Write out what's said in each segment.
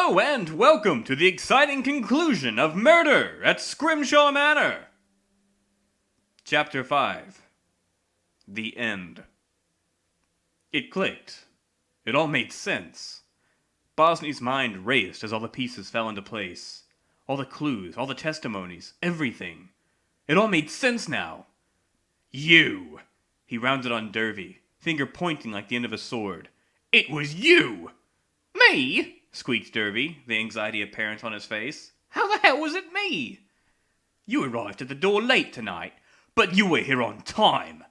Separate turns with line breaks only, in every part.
Hello and welcome to the exciting conclusion of Murder at Scrimshaw Manor. Chapter 5. The End. It clicked. It all made sense. Bosny's mind raced as all the pieces fell into place. All the clues, all the testimonies, everything. It all made sense now. You! He rounded on Dervy, finger pointing like the end of a sword. It was you! Me? Squeaked Dervy, the anxiety apparent on his face. How the hell was it me? You arrived at the door late tonight, but you were here on time.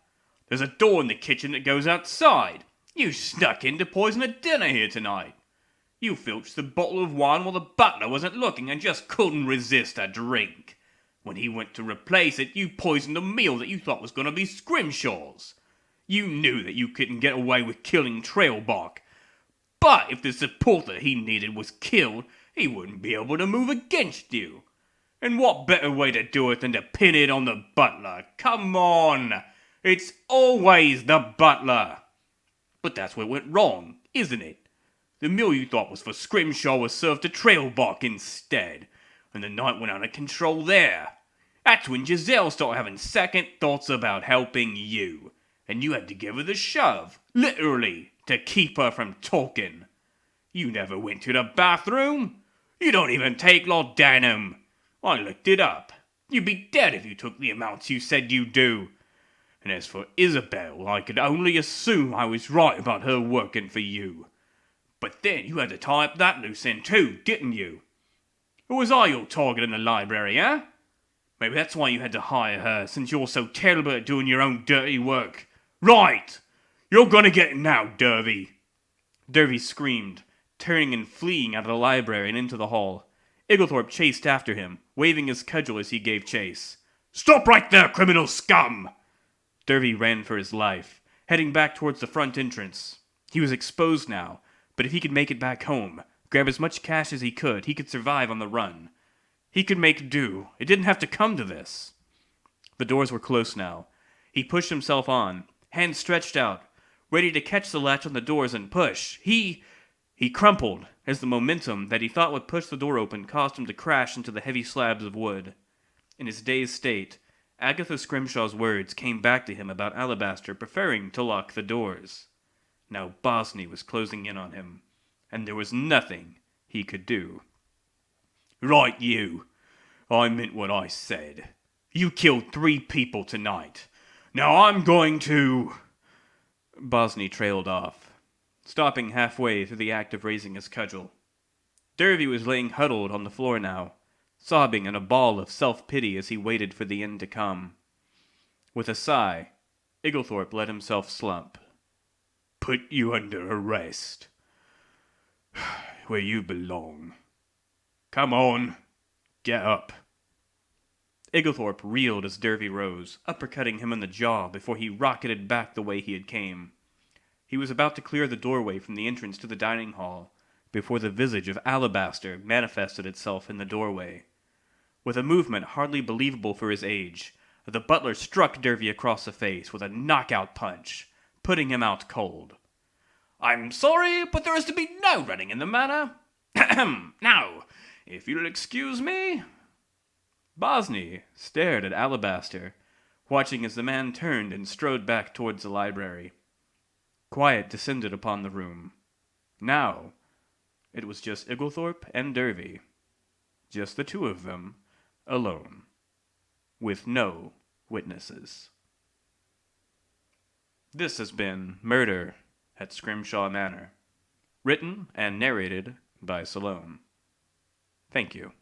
There's a door in the kitchen that goes outside. You snuck in to poison a dinner here tonight. You filched the bottle of wine while the butler wasn't looking and just couldn't resist a drink. When he went to replace it, you poisoned a meal that you thought was going to be Scrimshaw's. You knew that you couldn't get away with killing Trailbark. But if the support that he needed was killed, he wouldn't be able to move against you. And what better way to do it than to pin it on the butler? Come on! It's always the butler! But that's where it went wrong, isn't it? The meal you thought was for Scrimshaw was served to Trailbark instead, and the night went out of control there. That's when Giselle started having second thoughts about helping you, and you had to give her the shove, literally, to keep her from talking. You never went to the bathroom. You don't even take laudanum. I looked it up. You'd be dead if you took the amounts you said you do. And as for Isabel, I could only assume I was right about her working for you. But then you had to tie up that loose end too, didn't you? Or was I your target in the library, eh? Maybe that's why you had to hire her, since you're so terrible at doing your own dirty work. Right! You're gonna get it now, Dervy! Dervy screamed, turning and fleeing out of the library and into the hall. Igglethorpe chased after him, waving his cudgel as he gave chase. Stop right there, criminal scum! Dervy ran for his life, heading back towards the front entrance. He was exposed now, but if he could make it back home, grab as much cash as he could survive on the run. He could make do. It didn't have to come to this. The doors were close now. He pushed himself on, hands stretched out, ready to catch the latch on the doors and push. He crumpled as the momentum that he thought would push the door open caused him to crash into the heavy slabs of wood. In his dazed state, Agatha Scrimshaw's words came back to him about Alabaster preferring to lock the doors. Now Bosny was closing in on him, and there was nothing he could do. Right, you. I meant what I said. You killed 3 people tonight. Now I'm going to... Bosny trailed off, stopping halfway through the act of raising his cudgel. Dervy was laying huddled on the floor now, sobbing in a ball of self-pity as he waited for the end to come. With a sigh, Igglethorpe let himself slump. Put you under arrest. Where you belong. Come on, get up. Igglethorpe reeled as Dervy rose, uppercutting him in the jaw before he rocketed back the way he had came. He was about to clear the doorway from the entrance to the dining hall before the visage of Alabaster manifested itself in the doorway. With a movement hardly believable for his age, the butler struck Dervy across the face with a knockout punch, putting him out cold. I'm sorry, but there is to be no running in the manor. Now, if you'll excuse me... Bosny stared at Alabaster, watching as the man turned and strode back towards the library. Quiet descended upon the room. Now, it was just Igglethorpe and Dervy. Just the two of them, alone. With no witnesses. This has been Murder at Scrimshaw Manor. Written and narrated by Salome. Thank you.